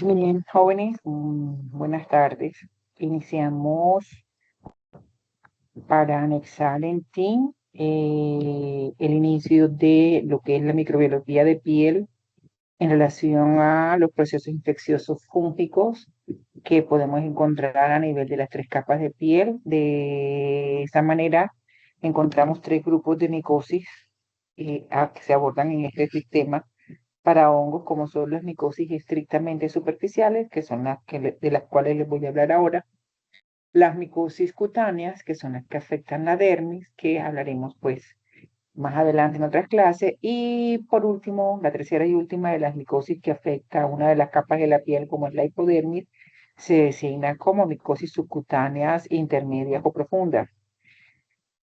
Bien, jóvenes, buenas tardes. Iniciamos para anexar en TIM el inicio de lo que es la microbiología de piel en relación a los procesos infecciosos fúngicos que podemos encontrar a nivel de las tres capas de piel. De esa manera, encontramos tres grupos de micosis que se abordan en este sistema para hongos, como son las micosis estrictamente superficiales, que son de las cuales les voy a hablar ahora, las micosis cutáneas, que son las que afectan la dermis, que hablaremos pues más adelante en otras clases, y por último, la tercera y última de las micosis que afecta a una de las capas de la piel, como es la hipodermis, se designa como micosis subcutáneas intermedias o profundas.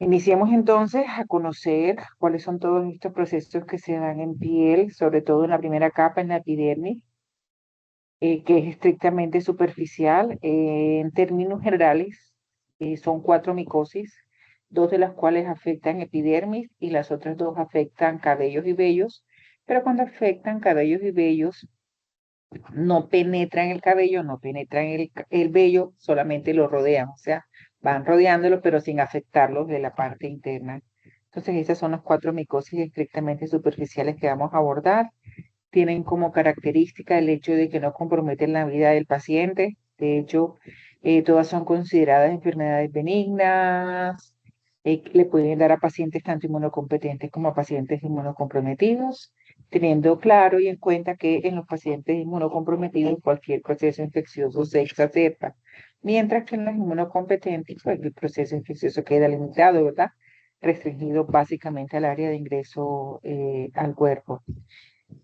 Iniciemos entonces a conocer cuáles son todos estos procesos que se dan en piel, sobre todo en la primera capa, en la epidermis, que es estrictamente superficial. En términos generales, son cuatro micosis, dos de las cuales afectan epidermis y las otras dos afectan cabellos y vellos, pero cuando afectan cabellos y vellos, no penetran el cabello, no penetran el vello, solamente lo rodean, o sea, van rodeándolo, pero sin afectarlos de la parte interna. Entonces, esas son las cuatro micosis estrictamente superficiales que vamos a abordar. Tienen como característica el hecho de que no comprometen la vida del paciente. De hecho, todas son consideradas enfermedades benignas. Le pueden dar a pacientes tanto inmunocompetentes como a pacientes inmunocomprometidos, teniendo claro y en cuenta que en los pacientes inmunocomprometidos cualquier proceso infeccioso se exacerba, mientras que en los inmunocompetentes pues, el proceso infeccioso queda limitado, ¿verdad? Restringido básicamente al área de ingreso al cuerpo.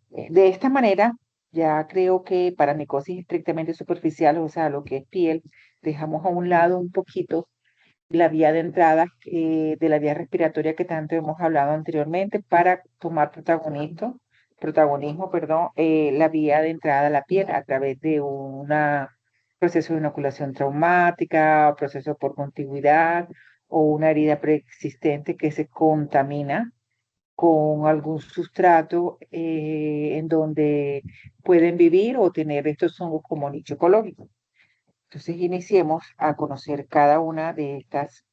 De esta manera, ya creo que para micosis estrictamente superficial, o sea, lo que es piel, dejamos a un lado un poquito la vía de entrada de la vía respiratoria que tanto hemos hablado anteriormente para tomar protagonismo, perdón, la vía de entrada a la piel a través de un proceso de inoculación traumática, proceso por contigüidad o una herida preexistente que se contamina con algún sustrato en donde pueden vivir o tener estos hongos como nicho ecológico. Entonces, iniciemos a conocer cada una de estas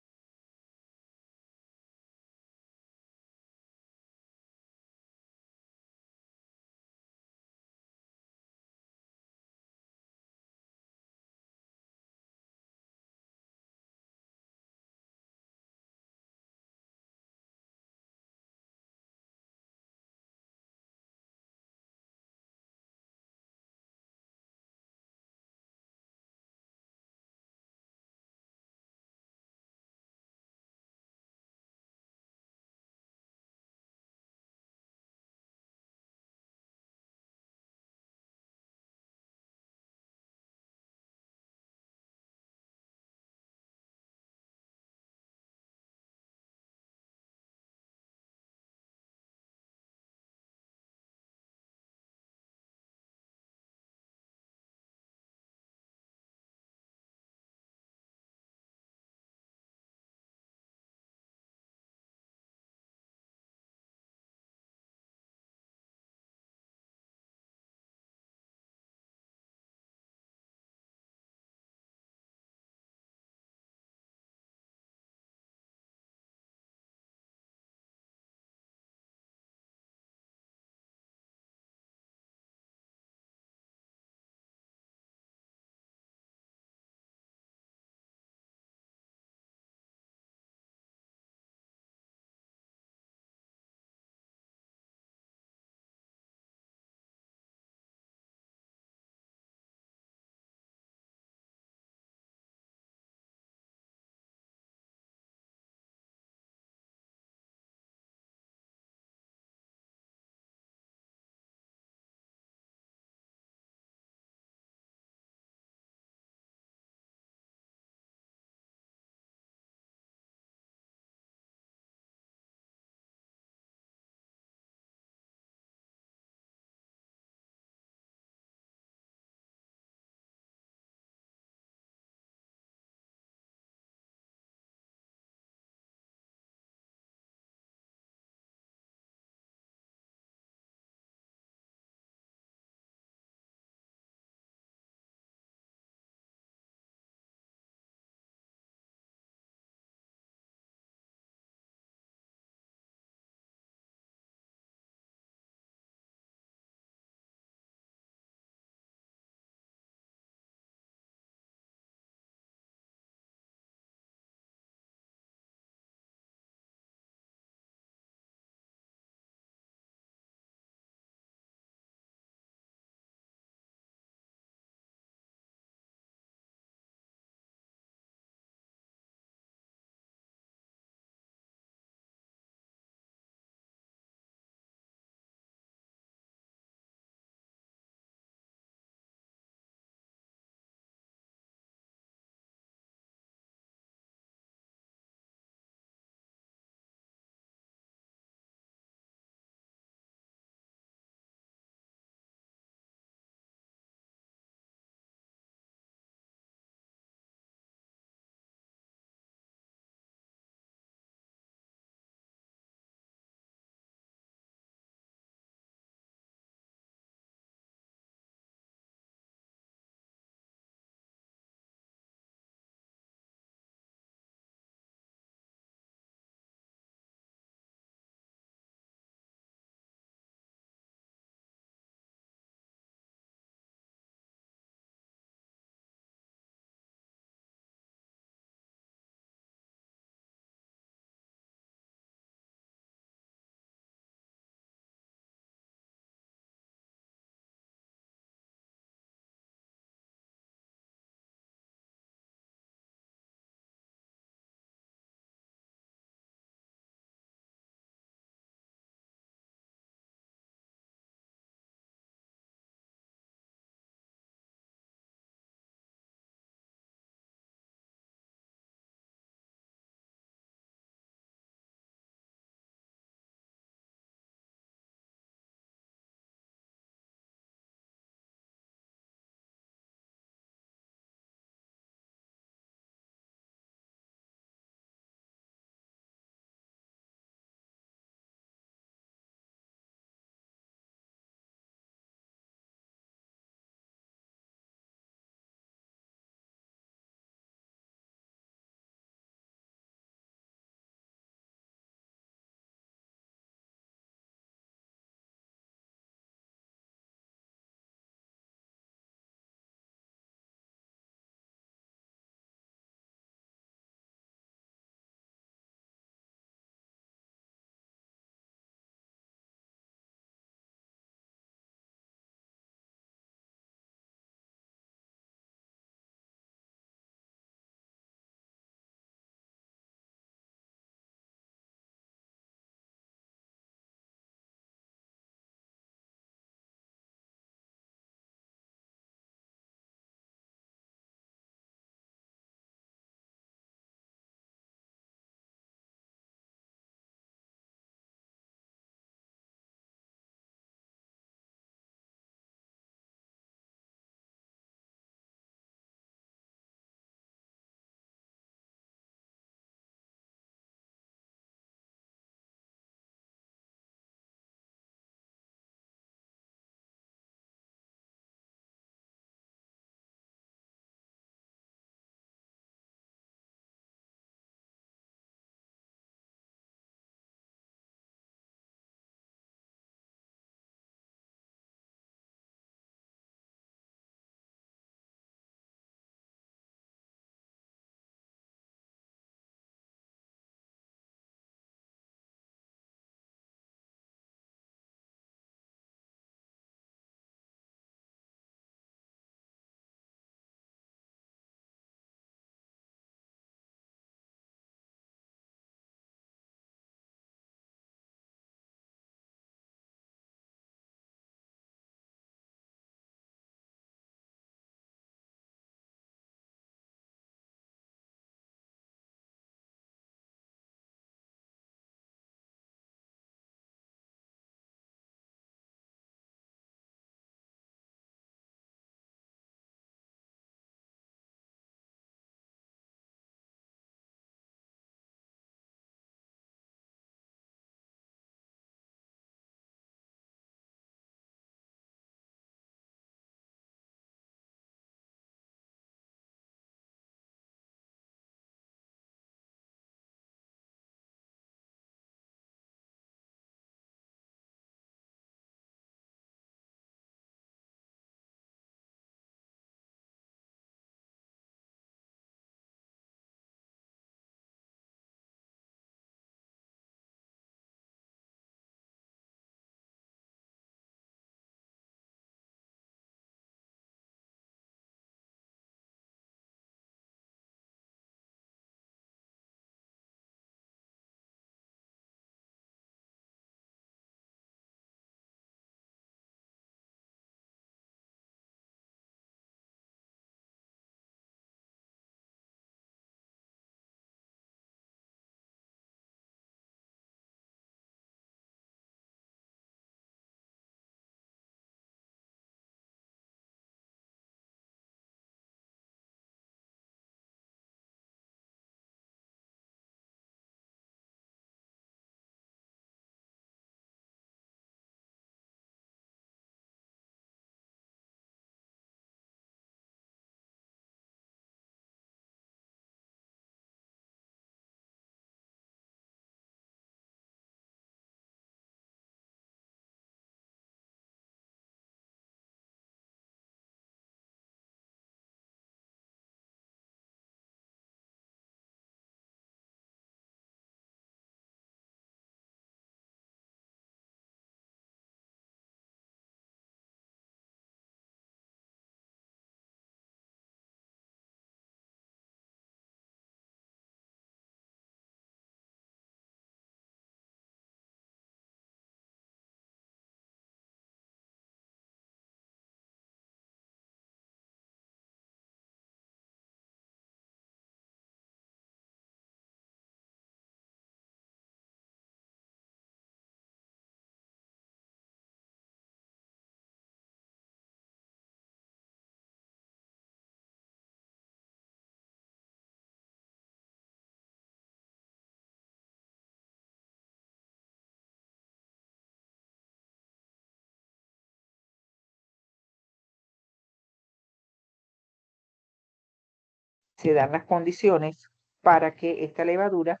se dan las condiciones para que esta levadura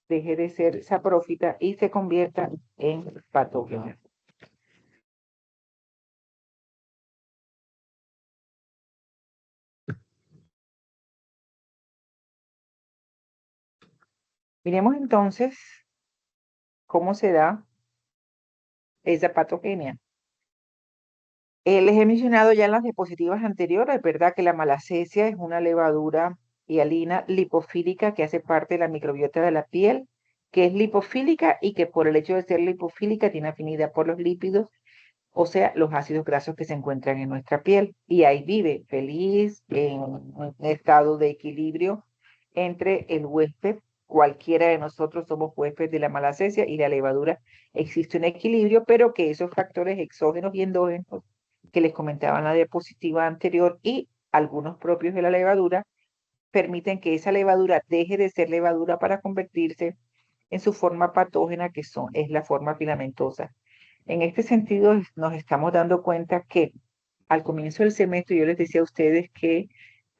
deje de ser saprófita y se convierta en patógena. Miremos entonces cómo se da esa patogenia. Les he mencionado ya en las diapositivas anteriores, ¿verdad? Que la malacesia es una levadura hialina lipofílica que hace parte de la microbiota de la piel, que es lipofílica y que por el hecho de ser lipofílica tiene afinidad por los lípidos, o sea, los ácidos grasos que se encuentran en nuestra piel. Y ahí vive feliz, en un estado de equilibrio entre el huésped, cualquiera de nosotros somos huéspedes de la malacesia y la levadura. Existe un equilibrio, pero que esos factores exógenos y endógenos que les comentaba en la diapositiva anterior y algunos propios de la levadura permiten que esa levadura deje de ser levadura para convertirse en su forma patógena, que es la forma filamentosa. En este sentido, nos estamos dando cuenta que al comienzo del semestre yo les decía a ustedes que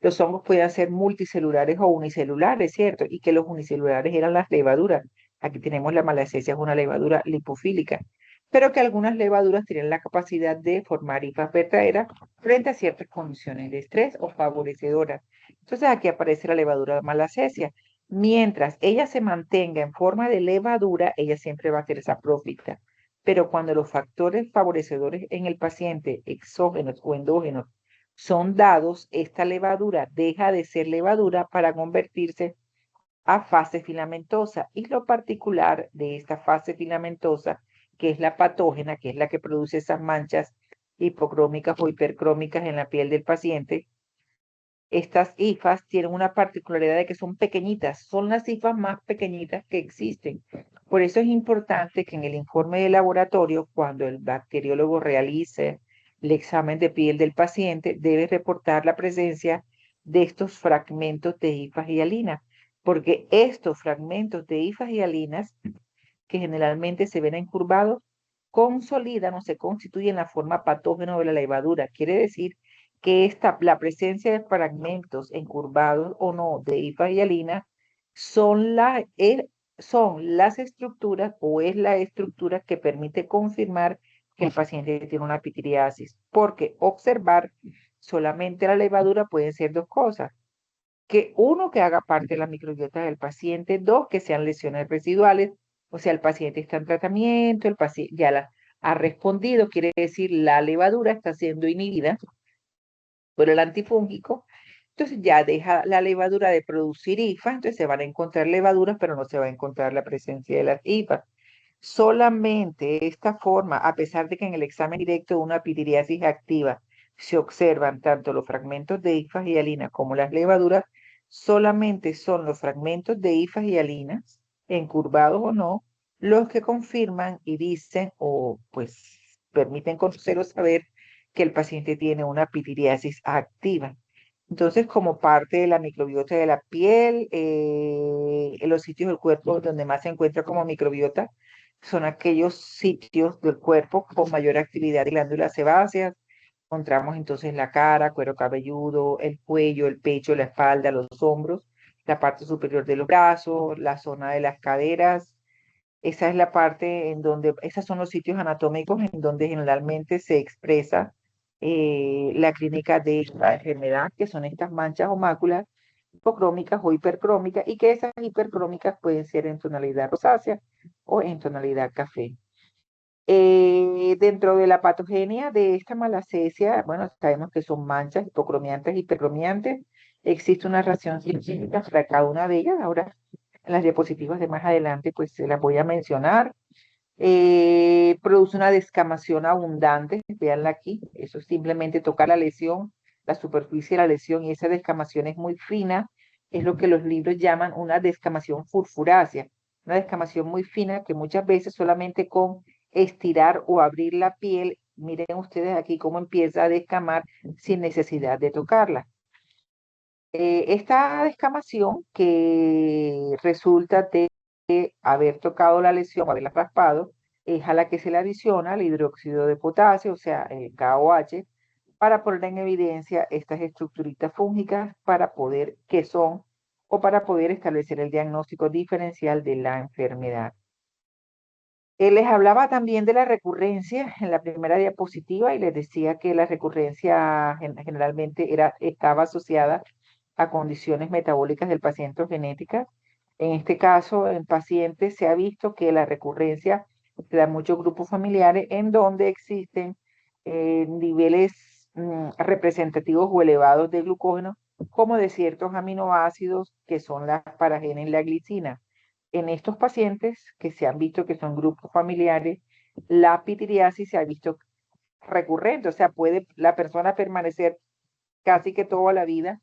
los hongos podían ser multicelulares o unicelulares, ¿cierto? Y que los unicelulares eran las levaduras. Aquí tenemos la malacesia, es una levadura lipofílica, pero que algunas levaduras tienen la capacidad de formar hifas verdaderas frente a ciertas condiciones de estrés o favorecedoras. Entonces aquí aparece la levadura malacesia. Mientras ella se mantenga en forma de levadura, ella siempre va a ser saprófita. Pero cuando los factores favorecedores en el paciente, exógenos o endógenos, son dados, esta levadura deja de ser levadura para convertirse a fase filamentosa. Y lo particular de esta fase filamentosa, que es la patógena, que es la que produce esas manchas hipocrómicas o hipercrómicas en la piel del paciente, estas hifas tienen una particularidad de que son pequeñitas, son las hifas más pequeñitas que existen. Por eso es importante que en el informe de laboratorio, cuando el bacteriólogo realice el examen de piel del paciente, debe reportar la presencia de estos fragmentos de hifas hialinas, porque estos fragmentos de hifas hialinas, que generalmente se ven encurvados, consolidan o se constituyen la forma patógena de la levadura. Quiere decir que la presencia de fragmentos encurvados o no de hifas hialinas son, son las estructuras o es la estructura que permite confirmar que el paciente tiene una pitiriasis, porque observar solamente la levadura pueden ser dos cosas: que uno, que haga parte de la microbiota del paciente; dos, que sean lesiones residuales, o sea, el paciente está en tratamiento, el paciente ya ha respondido, quiere decir la levadura está siendo inhibida por el antifúngico, entonces ya deja la levadura de producir hifas, entonces se van a encontrar levaduras, pero no se va a encontrar la presencia de las hifas. Solamente esta forma, a pesar de que en el examen directo de una pitiriasis activa se observan tanto los fragmentos de hifas hialinas como las levaduras, solamente son los fragmentos de hifas hialinas, encurvados o no, los que confirman y dicen o pues permiten conocer o saber que el paciente tiene una pitiriasis activa. Entonces, como parte de la microbiota de la piel, en los sitios del cuerpo donde más se encuentra como microbiota, son aquellos sitios del cuerpo con mayor actividad de glándulas sebáceas. Encontramos entonces la cara, cuero cabelludo, el cuello, el pecho, la espalda, los hombros, la parte superior de los brazos, la zona de las caderas. Esa es la parte en donde, esos son los sitios anatómicos en donde generalmente se expresa la clínica de esta enfermedad, que son estas manchas o máculas hipocrómicas o hipercrómicas, y que esas hipercrómicas pueden ser en tonalidad rosácea o en tonalidad café. Dentro de la patogenia de esta malacesia, bueno, sabemos que son manchas hipocromiantes, hipercromiantes. Existe una ración científica para cada una de ellas. Ahora, en las diapositivas de más adelante, pues se las voy a mencionar. Produce una descamación abundante, veanla aquí, eso es simplemente tocar la lesión, la superficie de la lesión, y esa descamación es muy fina, es lo que los libros llaman una descamación furfurácea, una descamación muy fina que muchas veces solamente con estirar o abrir la piel, miren ustedes aquí cómo empieza a descamar sin necesidad de tocarla. Esta descamación que resulta de haber tocado la lesión o haberla raspado, es a la que se le adiciona el hidróxido de potasio, o sea, el KOH, para poner en evidencia estas estructuritas fúngicas para poder, qué son, o para poder establecer el diagnóstico diferencial de la enfermedad. Les hablaba también de la recurrencia en la primera diapositiva y les decía que la recurrencia generalmente estaba asociada a condiciones metabólicas del paciente o genéticas. En este caso, en pacientes se ha visto que la recurrencia se da en muchos grupos familiares en donde existen niveles representativos o elevados de glucógeno, como de ciertos aminoácidos que son las paragenas y la glicina. En estos pacientes que se han visto que son grupos familiares, la pitiriasis se ha visto recurrente, o sea, puede la persona permanecer casi que toda la vida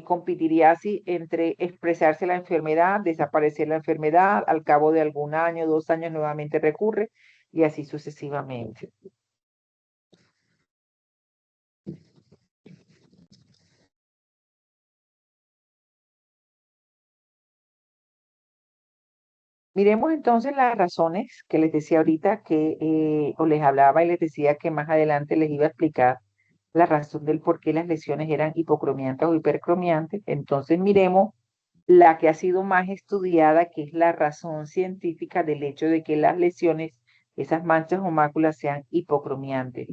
con pitiriasis entre expresarse la enfermedad, desaparecer la enfermedad, al cabo de algún año, 2 años nuevamente recurre y así sucesivamente. Miremos entonces las razones que les decía ahorita o les hablaba y les decía que más adelante les iba a explicar la razón del por qué las lesiones eran hipocromiantes o hipercromiantes. Entonces miremos la que ha sido más estudiada, que es la razón científica del hecho de que las lesiones, esas manchas o máculas sean hipocromiantes.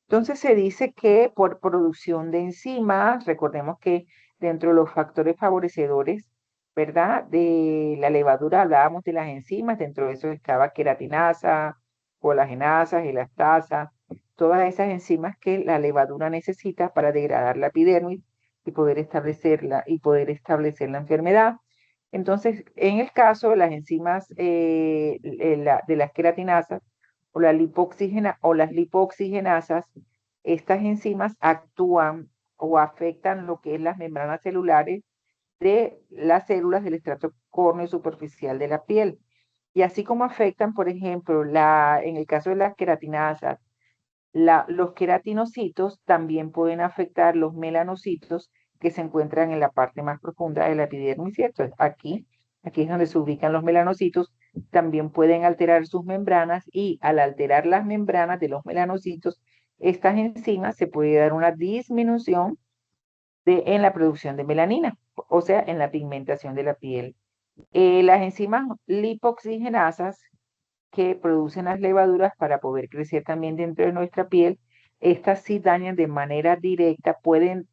Entonces se dice que por producción de enzimas, recordemos que dentro de los factores favorecedores, ¿verdad? De la levadura hablábamos de las enzimas, dentro de eso estaba queratinasa, colagenasa, elastasa, todas esas enzimas que la levadura necesita para degradar la epidermis y poder establecer la enfermedad. Entonces, en el caso de las enzimas de las queratinasas, o las lipoxigenasas, estas enzimas actúan o afectan lo que es las membranas celulares de las células del estrato córneo superficial de la piel. Y así como afectan, por ejemplo, en el caso de las queratinasas, los queratinocitos también pueden afectar los melanocitos que se encuentran en la parte más profunda de la epidermis, ¿cierto? Aquí es donde se ubican los melanocitos, también pueden alterar sus membranas y al alterar las membranas de los melanocitos, estas enzimas se puede dar una disminución en la producción de melanina, o sea, en la pigmentación de la piel. Las enzimas lipoxigenasas que producen las levaduras para poder crecer también dentro de nuestra piel, estas sí dañan de manera directa, pueden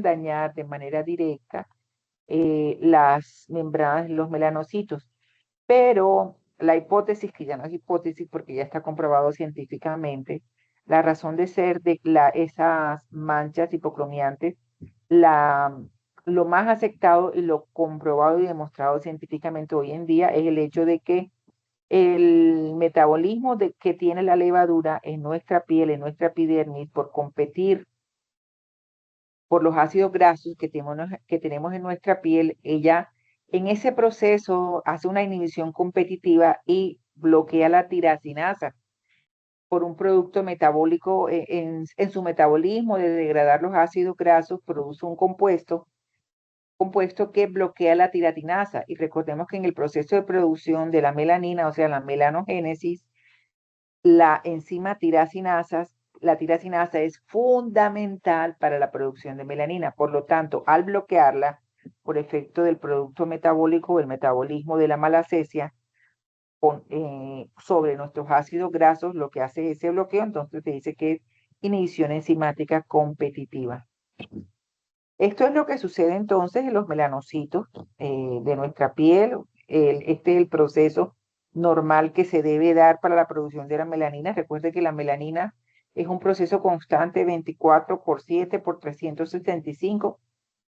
dañar de manera directa las membranas de los melanocitos. Pero la hipótesis, que ya no es hipótesis porque ya está comprobado científicamente, la razón de ser de esas manchas hipocromiantes, la, lo más aceptado y lo comprobado y demostrado científicamente hoy en día es el hecho de que el metabolismo que tiene la levadura en nuestra piel, en nuestra epidermis, por competir por los ácidos grasos que tenemos en nuestra piel, ella en ese proceso hace una inhibición competitiva y bloquea la tiracinasa por un producto metabólico en su metabolismo de degradar los ácidos grasos, produce un compuesto que bloquea la tiratinasa. Y recordemos que en el proceso de producción de la melanina, o sea, la melanogénesis, la enzima la tiracinasa es fundamental para la producción de melanina. Por lo tanto, al bloquearla por efecto del producto metabólico o el metabolismo de la malacesia sobre nuestros ácidos grasos, lo que hace ese bloqueo, entonces se dice que es inhibición enzimática competitiva. Esto es lo que sucede entonces en los melanocitos de nuestra piel. Este es el proceso normal que se debe dar para la producción de la melanina. Recuerde que la melanina es un proceso constante 24/7 por 365.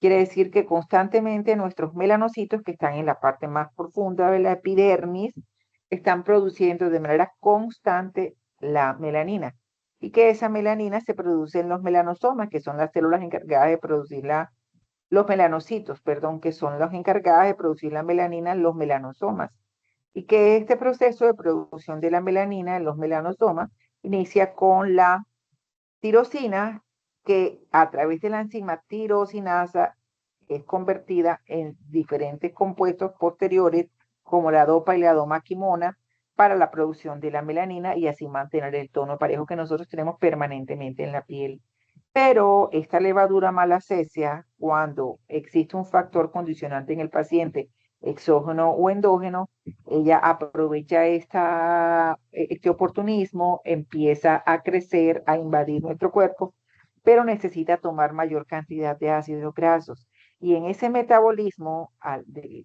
Quiere decir que constantemente nuestros melanocitos que están en la parte más profunda de la epidermis están produciendo de manera constante la melanina y que esa melanina se produce en los melanosomas, que son las células encargadas de producir los melanocitos, perdón, que son las encargadas de producir la melanina en los melanosomas. Y que este proceso de producción de la melanina en los melanosomas inicia con la tirosina, que a través de la enzima tirosinasa es convertida en diferentes compuestos posteriores, como la dopa y la domaquimona, para la producción de la melanina y así mantener el tono parejo que nosotros tenemos permanentemente en la piel. Pero esta levadura malacesia, cuando existe un factor condicionante en el paciente, exógeno o endógeno, ella aprovecha este oportunismo, empieza a crecer, a invadir nuestro cuerpo, pero necesita tomar mayor cantidad de ácidos grasos. Y en ese metabolismo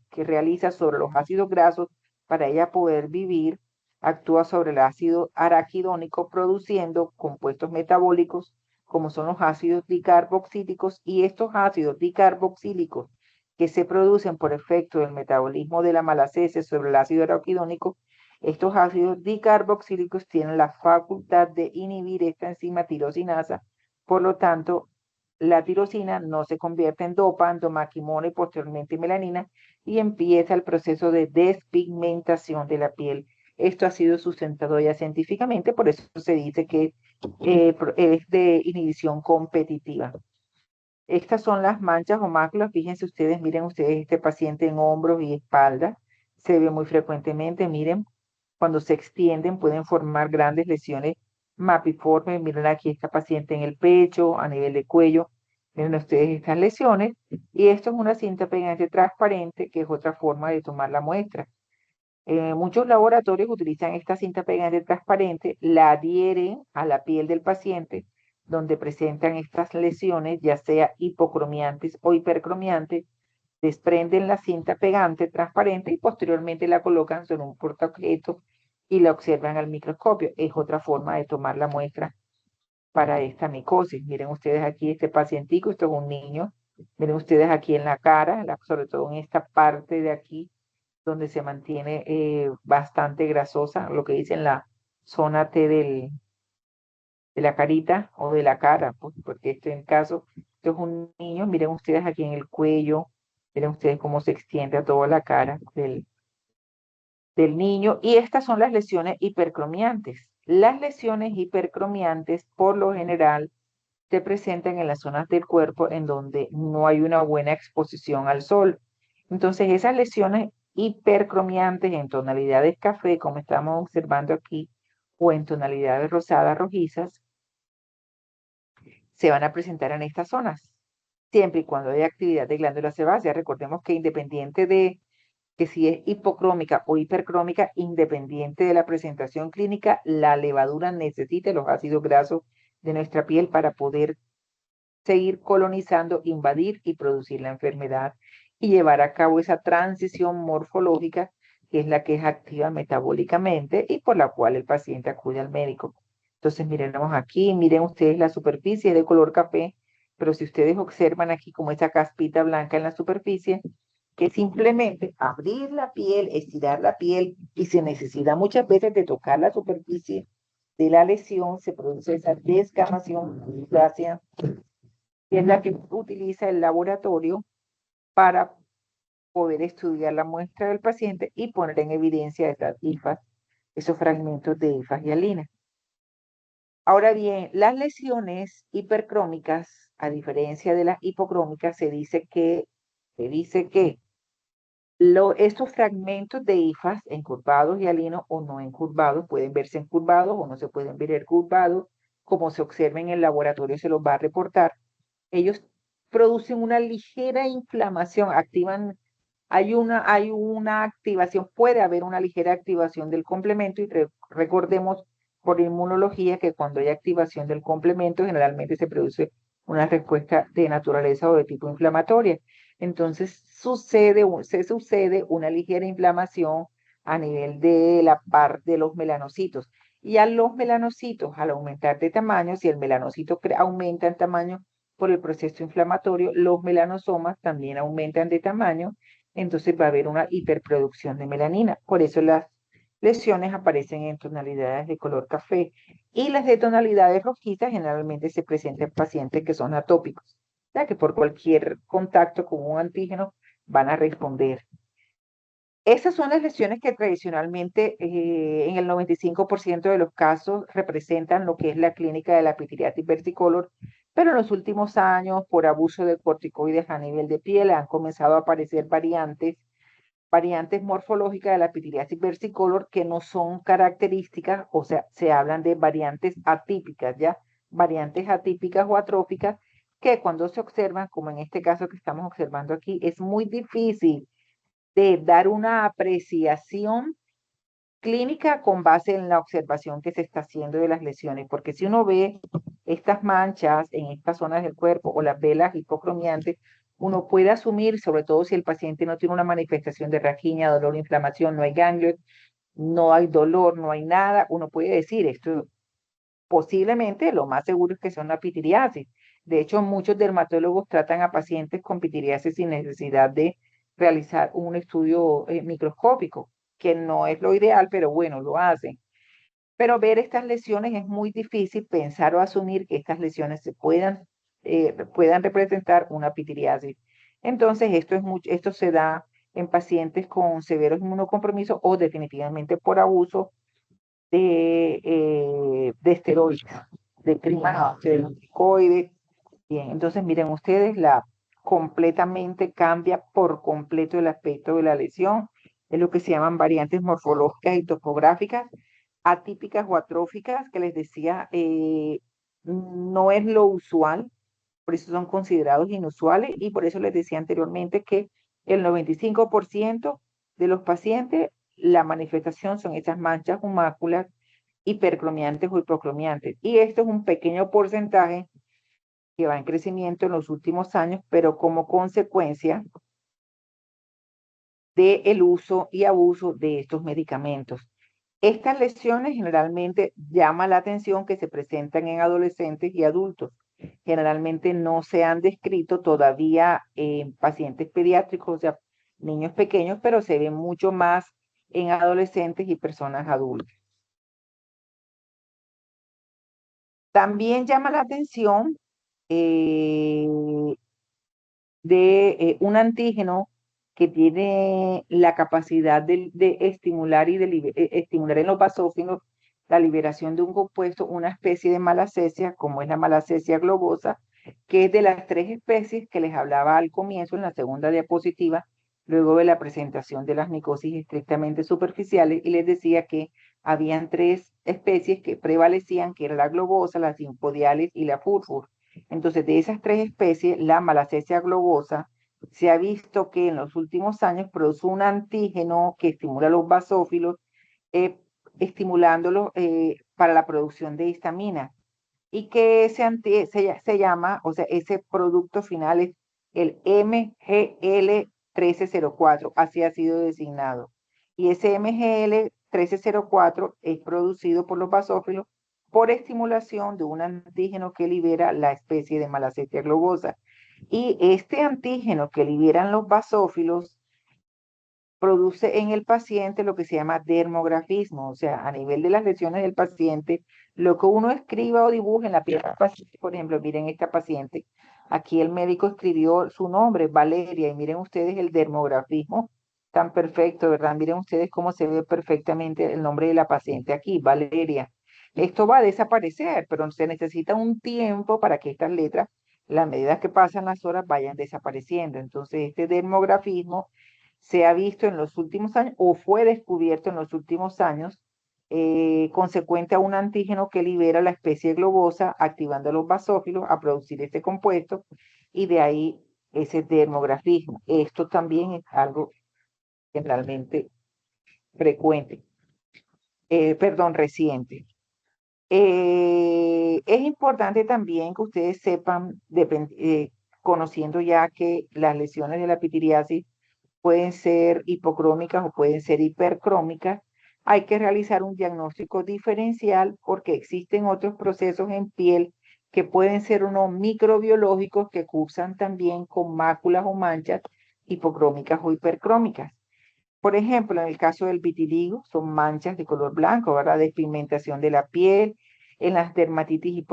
que realiza sobre los ácidos grasos, para ella poder vivir, actúa sobre el ácido araquidónico produciendo compuestos metabólicos como son los ácidos dicarboxílicos, y estos ácidos dicarboxílicos que se producen por efecto del metabolismo de la malacesia sobre el ácido araquidónico, estos ácidos dicarboxílicos tienen la facultad de inhibir esta enzima tirosinasa, por lo tanto, la tirosina no se convierte en dopa, endomaquimona y posteriormente en melanina, y empieza el proceso de despigmentación de la piel. Esto ha sido sustentado ya científicamente, por eso se dice que es de inhibición competitiva. Estas son las manchas o máculas. Fíjense ustedes, miren ustedes este paciente en hombros y espalda. Se ve muy frecuentemente, miren, cuando se extienden pueden formar grandes lesiones mapiformes. Miren aquí esta paciente en el pecho, a nivel de cuello. Miren ustedes estas lesiones. Y esto es una cinta pegante transparente, que es otra forma de tomar la muestra. Muchos laboratorios utilizan esta cinta pegante transparente, la adhieren a la piel del paciente donde presentan estas lesiones, ya sea hipocromiantes o hipercromiantes, desprenden la cinta pegante transparente y posteriormente la colocan sobre un portaobjeto y la observan al microscopio. Es otra forma de tomar la muestra para esta micosis. Miren ustedes aquí este pacientico, esto es un niño. Miren ustedes aquí en la cara, sobre todo en esta parte de aquí, donde se mantiene bastante grasosa, lo que dicen la zona T de la carita o de la cara, pues, porque en caso, esto es un niño, miren ustedes aquí en el cuello, miren ustedes cómo se extiende a toda la cara del niño, y estas son las lesiones hipercromiantes. Las lesiones hipercromiantes, por lo general, se presentan en las zonas del cuerpo en donde no hay una buena exposición al sol. Entonces, esas lesiones hipercromiantes en tonalidades café, como estamos observando aquí, o en tonalidades rosadas rojizas, se van a presentar en estas zonas, siempre y cuando haya actividad de glándula sebácea. Recordemos que independiente de que si es hipocrómica o hipercrómica, independiente de la presentación clínica, la levadura necesita los ácidos grasos de nuestra piel para poder seguir colonizando, invadir y producir la enfermedad y llevar a cabo esa transición morfológica que es la que es activa metabólicamente y por la cual el paciente acude al médico. Entonces, miremos aquí, miren ustedes la superficie de color café, pero si ustedes observan aquí como esa caspita blanca en la superficie, que simplemente abrir la piel, estirar la piel y se necesita muchas veces de tocar la superficie de la lesión, se produce esa descamación gracias que es la que utiliza el laboratorio para poder estudiar la muestra del paciente y poner en evidencia estas hifas, esos fragmentos de hifas hialinas. Ahora bien, las lesiones hipercrómicas, a diferencia de las hipocrómicas, se dice que estos fragmentos de hifas encurvados, hialinos o no encurvados, pueden verse encurvados o no se pueden ver encurvados, como se observa en el laboratorio se los va a reportar. Ellos producen una ligera inflamación, hay una activación, puede haber una ligera activación del complemento y recordemos por inmunología que cuando hay activación del complemento generalmente se produce una respuesta de naturaleza o de tipo inflamatoria. Entonces se sucede una ligera inflamación a nivel de la parte de los melanocitos. Y a los melanocitos, al aumentar de tamaño, si el melanocito aumenta en tamaño por el proceso inflamatorio, los melanosomas también aumentan de tamaño, entonces va a haber una hiperproducción de melanina. Por eso las lesiones aparecen en tonalidades de color café y las de tonalidades rojizas generalmente se presentan en pacientes que son atópicos, ya que por cualquier contacto con un antígeno van a responder. Esas son las lesiones que tradicionalmente en el 95% de los casos representan lo que es la clínica de la pityriasis versicolor, pero en los últimos años, por abuso de corticoides a nivel de piel, han comenzado a aparecer variantes morfológicas de la pityriasis versicolor que no son características, o sea, se hablan de variantes atípicas, ¿ya? variantes atípicas o atróficas que cuando se observan, como en este caso que estamos observando aquí, es muy difícil de dar una apreciación clínica con base en la observación que se está haciendo de las lesiones, porque si uno ve estas manchas en estas zonas del cuerpo o las velas hipocromiantes, uno puede asumir, sobre todo si el paciente no tiene una manifestación de raquiña, dolor, inflamación, no hay ganglios, no hay dolor, no hay nada, uno puede decir esto posiblemente lo más seguro es que sea una pitiriasis. De hecho, muchos dermatólogos tratan a pacientes con pitiriasis sin necesidad de realizar un estudio microscópico, que no es lo ideal, pero bueno, lo hacen. Pero ver estas lesiones es muy difícil pensar o asumir que estas lesiones puedan representar una pitiriasis. Entonces, esto se da en pacientes con severos inmunocompromisos o definitivamente por abuso de esteroides, de primas, de corticoides. Bien, entonces miren ustedes, completamente cambia por completo el aspecto de la lesión. Es lo que se llaman variantes morfológicas y topográficas, atípicas o atróficas, que les decía, no es lo usual, por eso son considerados inusuales y por eso les decía anteriormente que el 95% de los pacientes, la manifestación son esas manchas o máculas hipercromiantes o hipocromiantes. Y esto es un pequeño porcentaje que va en crecimiento en los últimos años, pero como consecuencia del uso y abuso de estos medicamentos. Estas lesiones generalmente llama la atención que se presentan en adolescentes y adultos. Generalmente no se han descrito todavía en pacientes pediátricos, o sea, niños pequeños, pero se ven mucho más en adolescentes y personas adultas. También llama la atención eh, de un antígeno que tiene la capacidad de estimular y estimular en los basófilos la liberación de un compuesto, una especie de malacesia, como es la malacesia globosa, que es de las 3 especies que les hablaba al comienzo en la segunda diapositiva, luego de la presentación de las micosis estrictamente superficiales, y les decía que habían 3 especies que prevalecían, que era la globosa, la sinpodiales y la furfur. Entonces, de esas 3 especies, la malacesia globosa se ha visto que en los últimos años produce un antígeno que estimula los basófilos, eh, estimulándolos para la producción de histamina. Y que se llama, o sea, ese producto final es el MGL1304, así ha sido designado. Y ese MGL1304 es producido por los basófilos por estimulación de un antígeno que libera la especie de Malassezia globosa. Y este antígeno que liberan los basófilos produce en el paciente lo que se llama dermografismo, o sea, a nivel de las lesiones del paciente, lo que uno escriba o dibuja en la piel del paciente, por ejemplo, miren esta paciente, aquí el médico escribió su nombre, Valeria, y miren ustedes el dermografismo tan perfecto, ¿verdad? Miren ustedes cómo se ve perfectamente el nombre de la paciente aquí, Valeria. Esto va a desaparecer, pero se necesita un tiempo para que estas letras, a medida que pasan las horas, vayan desapareciendo. Entonces, este dermografismo se ha visto en los últimos años o fue descubierto en los últimos años consecuente a un antígeno que libera la especie globosa, activando a los basófilos a producir este compuesto y de ahí ese dermografismo. Esto también es algo generalmente frecuente, perdón, reciente. Es importante también que ustedes sepan, conociendo ya que las lesiones de la pitiriasis pueden ser hipocrómicas o pueden ser hipercrómicas, hay que realizar un diagnóstico diferencial porque existen otros procesos en piel que pueden ser unos microbiológicos que cursan también con máculas o manchas hipocrómicas o hipercrómicas. Por ejemplo, en el caso del vitiligo, son manchas de color blanco, ¿verdad? Despigmentación de la piel, en las dermatitis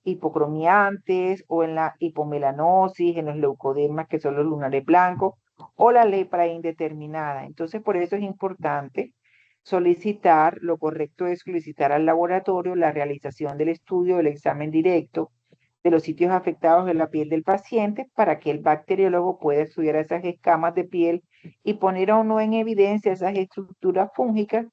hipocromiantes o en la hipomelanosis, en los leucodermas, que son los lunares blancos, o la lepra indeterminada. Entonces, por eso es importante solicitar, lo correcto es solicitar al laboratorio la realización del estudio del examen directo de los sitios afectados de la piel del paciente para que el bacteriólogo pueda estudiar esas escamas de piel y poner o no en evidencia esas estructuras fúngicas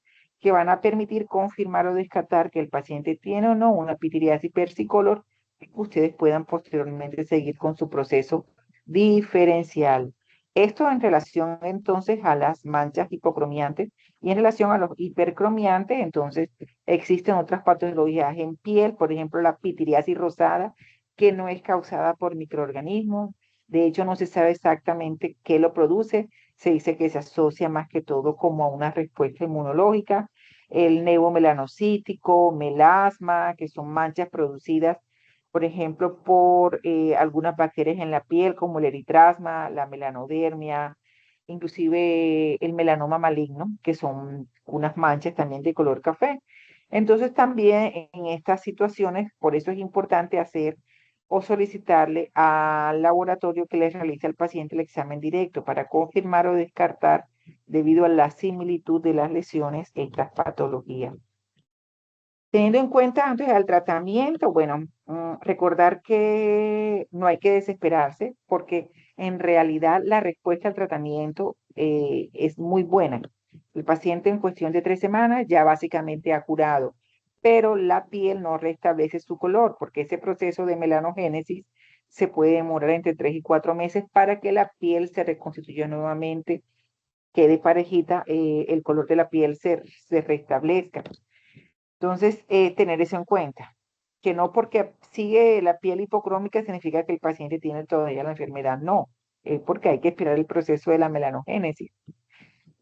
que van a permitir confirmar o descartar que el paciente tiene o no una pitiriasis versicolor, y que ustedes puedan posteriormente seguir con su proceso diferencial. Esto en relación entonces a las manchas hipocromiantes y en relación a los hipercromiantes, entonces existen otras patologías en piel, por ejemplo la pitiriasis rosada, que no es causada por microorganismos. De hecho, no se sabe exactamente qué lo produce. Se dice que se asocia más que todo como a una respuesta inmunológica. El neomelanocítico, melasma, que son manchas producidas, por ejemplo, por algunas bacterias en la piel, como el eritrasma, la melanodermia, inclusive el melanoma maligno, que son unas manchas también de color café. Entonces, también en estas situaciones, por eso es importante hacer o solicitarle al laboratorio que le realice al paciente el examen directo para confirmar o descartar, debido a la similitud de las lesiones, estas patologías. Teniendo en cuenta antes al tratamiento, bueno, recordar que no hay que desesperarse porque en realidad la respuesta al tratamiento es muy buena. El paciente en cuestión de 3 semanas ya básicamente ha curado, pero la piel no restablece su color porque ese proceso de melanogénesis se puede demorar entre 3 y 4 meses para que la piel se reconstituya nuevamente, quede parejita, el color de la piel se restablezca. Entonces, tener eso en cuenta, que no porque sigue la piel hipocrómica significa que el paciente tiene todavía la enfermedad, no, porque hay que esperar el proceso de la melanogénesis.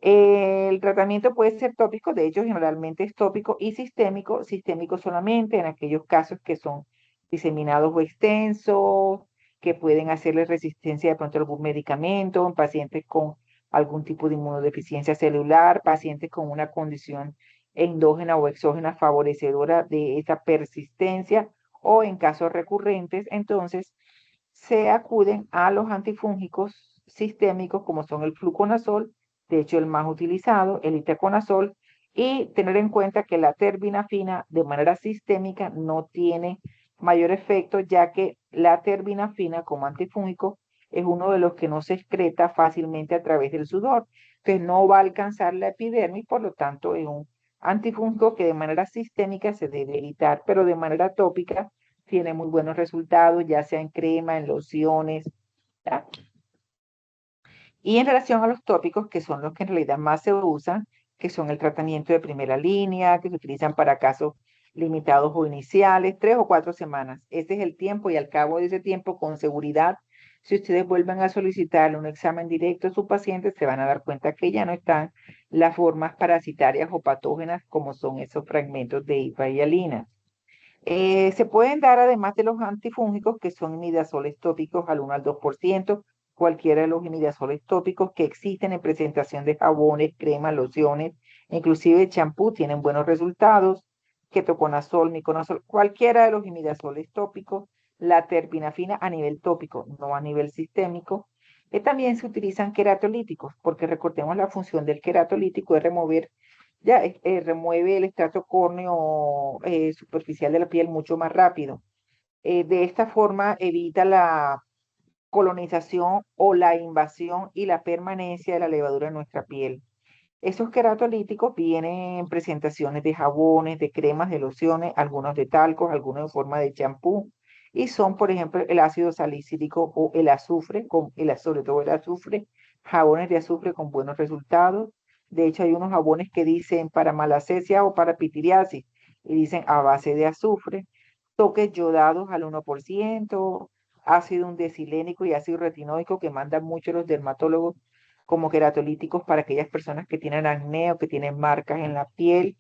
El tratamiento puede ser tópico, de hecho generalmente es tópico y sistémico solamente en aquellos casos que son diseminados o extensos, que pueden hacerle resistencia de pronto a algún medicamento, en pacientes con algún tipo de inmunodeficiencia celular, pacientes con una condición endógena o exógena favorecedora de esa persistencia, o en casos recurrentes, entonces se acuden a los antifúngicos sistémicos como son el fluconazol, de hecho el más utilizado, el itaconazol, y tener en cuenta que la terbinafina de manera sistémica no tiene mayor efecto, ya que la terbinafina como antifúngico es uno de los que no se excreta fácilmente a través del sudor. Entonces no va a alcanzar la epidermis, por lo tanto es un antifúngico que de manera sistémica se debe evitar, pero de manera tópica tiene muy buenos resultados, ya sea en crema, en lociones, ¿ya? Y en relación a los tópicos, que son los que en realidad más se usan, que son el tratamiento de primera línea, que se utilizan para casos limitados o iniciales, 3 o 4 semanas. Ese es el tiempo y al cabo de ese tiempo, con seguridad, si ustedes vuelven a solicitarle un examen directo a su paciente, se van a dar cuenta que ya no están las formas parasitarias o patógenas como son esos fragmentos de hifa y hialina. Se pueden dar, además de los antifúngicos, que son imidazoles tópicos al 1 al 2%, cualquiera de los imidazoles tópicos que existen en presentación de jabones, cremas, lociones, inclusive champú, tienen buenos resultados, ketoconazol, miconazol, cualquiera de los imidazoles tópicos, la terpinafina a nivel tópico, no a nivel sistémico. También se utilizan queratolíticos, porque recordemos la función del queratolítico es remover, ya remueve el estrato córneo superficial de la piel mucho más rápido. De esta forma evita la colonización o la invasión y la permanencia de la levadura en nuestra piel. Esos queratolíticos vienen en presentaciones de jabones, de cremas, de lociones, algunos de talcos, algunos en forma de champú, y son, por ejemplo, el ácido salicílico o el azufre, sobre todo el azufre, jabones de azufre con buenos resultados. De hecho, hay unos jabones que dicen para malacesia o para pitiriasis, y dicen a base de azufre, toques yodados al 1%, ácido undecilénico y ácido retinoico que mandan mucho los dermatólogos como queratolíticos para aquellas personas que tienen acné o que tienen marcas en la piel.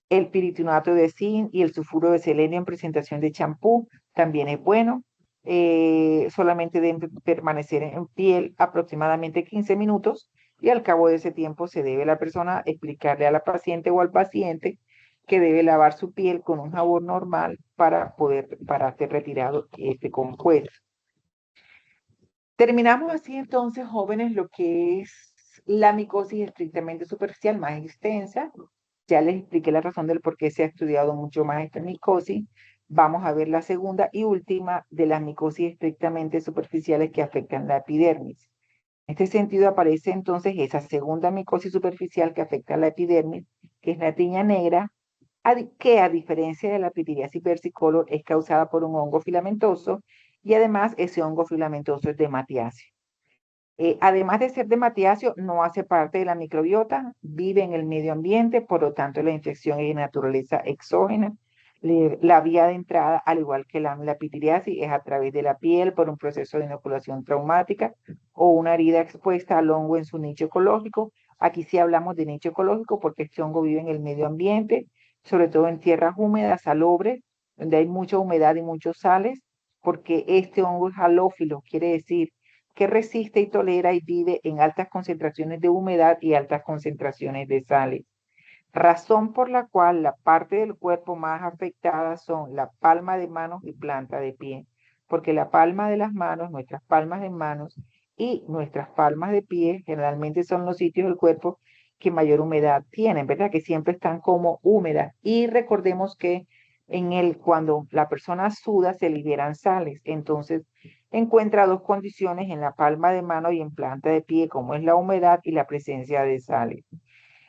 El piritinato de zinc y el sulfuro de selenio en presentación de champú también es bueno. Solamente deben permanecer en piel aproximadamente 15 minutos, y al cabo de ese tiempo se debe la persona explicarle a la paciente o al paciente que debe lavar su piel con un jabón normal para ser retirado este compuesto. Terminamos así entonces, jóvenes, lo que es la micosis estrictamente superficial más extensa. Ya les expliqué la razón del por qué se ha estudiado mucho más esta micosis. Vamos a ver la segunda y última de las micosis estrictamente superficiales que afectan la epidermis. En este sentido aparece entonces esa segunda micosis superficial que afecta a la epidermis, que es la tiña negra, que a diferencia de la pityriasis versicolor es causada por un hongo filamentoso y además ese hongo filamentoso es de matiacio. Además de ser de matiacio, no hace parte de la microbiota, vive en el medio ambiente, por lo tanto la infección es de naturaleza exógena. La vía de entrada, al igual que la pityriasis, es a través de la piel por un proceso de inoculación traumática o una herida expuesta al hongo en su nicho ecológico. Aquí sí hablamos de nicho ecológico porque este hongo vive en el medio ambiente, sobre todo en tierras húmedas, salobres, donde hay mucha humedad y muchos sales, porque este hongo es halófilo, quiere decir que resiste y tolera y vive en altas concentraciones de humedad y altas concentraciones de sales. Razón por la cual la parte del cuerpo más afectada son la palma de manos y planta de pie, porque la palma de las manos, nuestras palmas de manos y nuestras palmas de pie generalmente son los sitios del cuerpo que mayor humedad tienen, ¿verdad? Que siempre están como húmedas. Y recordemos que cuando la persona suda se liberan sales, entonces encuentra dos condiciones en la palma de mano y en planta de pie, como es la humedad y la presencia de sales.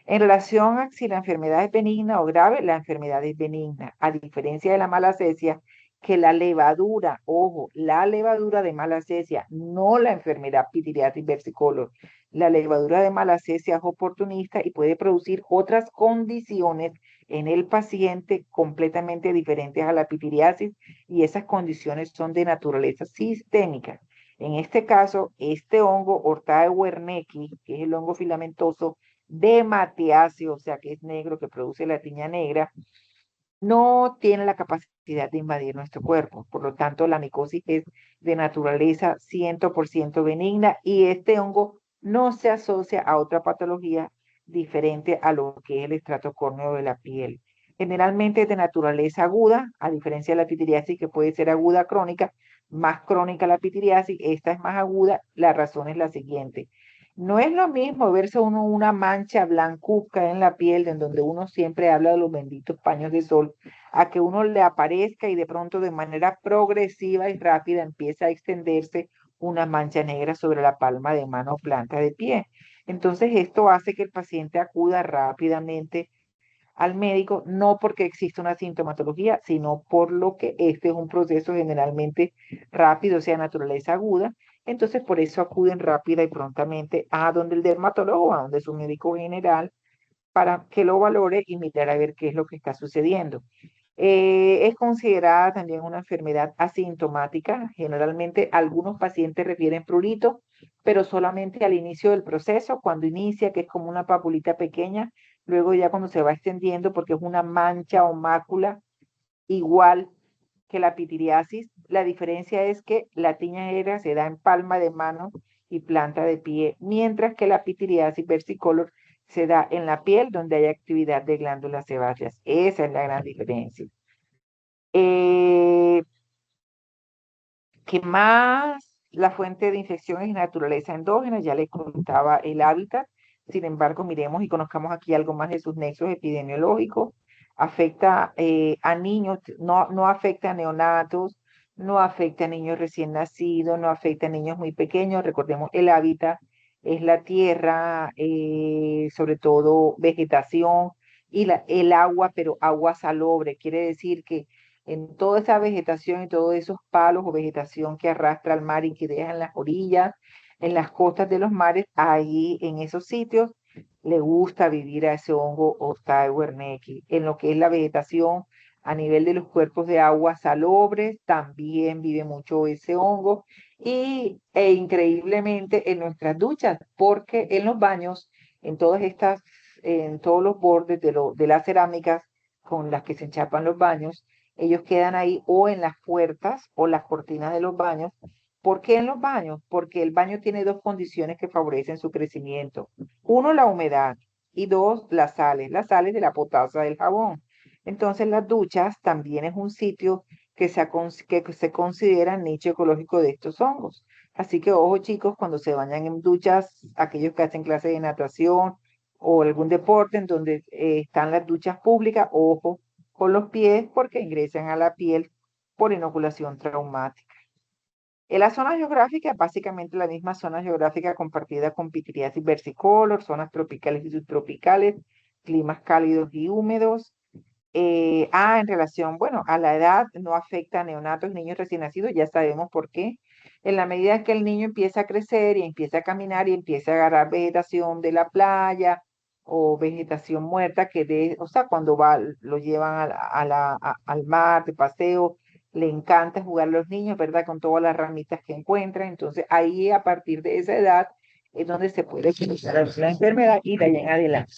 En relación a si la enfermedad es benigna o grave, la enfermedad es benigna, a diferencia de la malacesia, que la levadura, ojo, la levadura de malacesia, no la enfermedad pityriasis versicolor. La levadura de malacesia es oportunista y puede producir otras condiciones en el paciente completamente diferentes a la pityriasis y esas condiciones son de naturaleza sistémica. En este caso, este hongo Ortae wernicki, que es el hongo filamentoso, de matiacio, o sea que es negro, que produce la tiña negra, no tiene la capacidad de invadir nuestro cuerpo. Por lo tanto, la micosis es de naturaleza 100% benigna y este hongo no se asocia a otra patología diferente a lo que es el estrato córneo de la piel. Generalmente es de naturaleza aguda, a diferencia de la pityriasis que puede ser aguda crónica, más crónica la pityriasis, esta es más aguda, la razón es la siguiente. No es lo mismo verse uno una mancha blancuzca en la piel, en donde uno siempre habla de los benditos paños de sol, a que uno le aparezca y de pronto de manera progresiva y rápida empieza a extenderse una mancha negra sobre la palma de mano o planta de pie. Entonces esto hace que el paciente acuda rápidamente al médico, no porque existe una sintomatología, sino por lo que este es un proceso generalmente rápido, o sea, naturaleza aguda. Entonces, por eso acuden rápida y prontamente a donde el dermatólogo, a donde su médico general, para que lo valore y mirar a ver qué es lo que está sucediendo. Es considerada también una enfermedad asintomática. Generalmente algunos pacientes refieren prurito, pero solamente al inicio del proceso, cuando inicia, que es como una papulita pequeña, luego ya cuando se va extendiendo, porque es una mancha o mácula igual que la pitiriasis. La diferencia es que la tiña negra se da en palma de mano y planta de pie, mientras que la pitiriasis versicolor se da en la piel donde hay actividad de glándulas sebáceas. Esa es la gran diferencia. Eh, ¿Qué más? La fuente de infección es naturaleza endógena, ya les contaba el hábitat. Sin embargo, miremos y conozcamos aquí algo más de sus nexos epidemiológicos. Afecta a niños, no afecta a neonatos, no afecta a niños recién nacidos, no afecta a niños muy pequeños. Recordemos, el hábitat es la tierra, sobre todo vegetación y el agua, pero agua salobre. Quiere decir que en toda esa vegetación y todos esos palos o vegetación que arrastra al mar y que deja en las orillas, en las costas de los mares, ahí en esos sitios le gusta vivir a ese hongo Otae wernicki. En lo que es la vegetación a nivel de los cuerpos de agua salobres, también vive mucho ese hongo e increíblemente en nuestras duchas, porque en los baños, en todos los bordes de las cerámicas con las que se enchapan los baños, ellos quedan ahí o en las puertas o las cortinas de los baños. ¿Por qué en los baños? Porque el baño tiene dos condiciones que favorecen su crecimiento. Uno, la humedad y dos, las sales de la potasa del jabón. Entonces las duchas también es un sitio que se considera nicho ecológico de estos hongos. Así que ojo chicos, cuando se bañan en duchas, aquellos que hacen clases de natación o algún deporte en donde están las duchas públicas, ojo con los pies porque ingresan a la piel por inoculación traumática. En la zona geográfica, básicamente la misma zona geográfica compartida con pityriasis versicolor, zonas tropicales y subtropicales, climas cálidos y húmedos. En relación, bueno, a la edad no afecta a neonatos y niños recién nacidos, ya sabemos por qué. En la medida que el niño empieza a crecer y empieza a caminar y empieza a agarrar vegetación de la playa o vegetación muerta, o sea, cuando lo llevan al mar de paseo, le encanta jugar a los niños, ¿verdad? Con todas las ramitas que encuentran. Entonces, ahí a partir de esa edad es donde se puede comenzar la enfermedad y de ahí en adelante.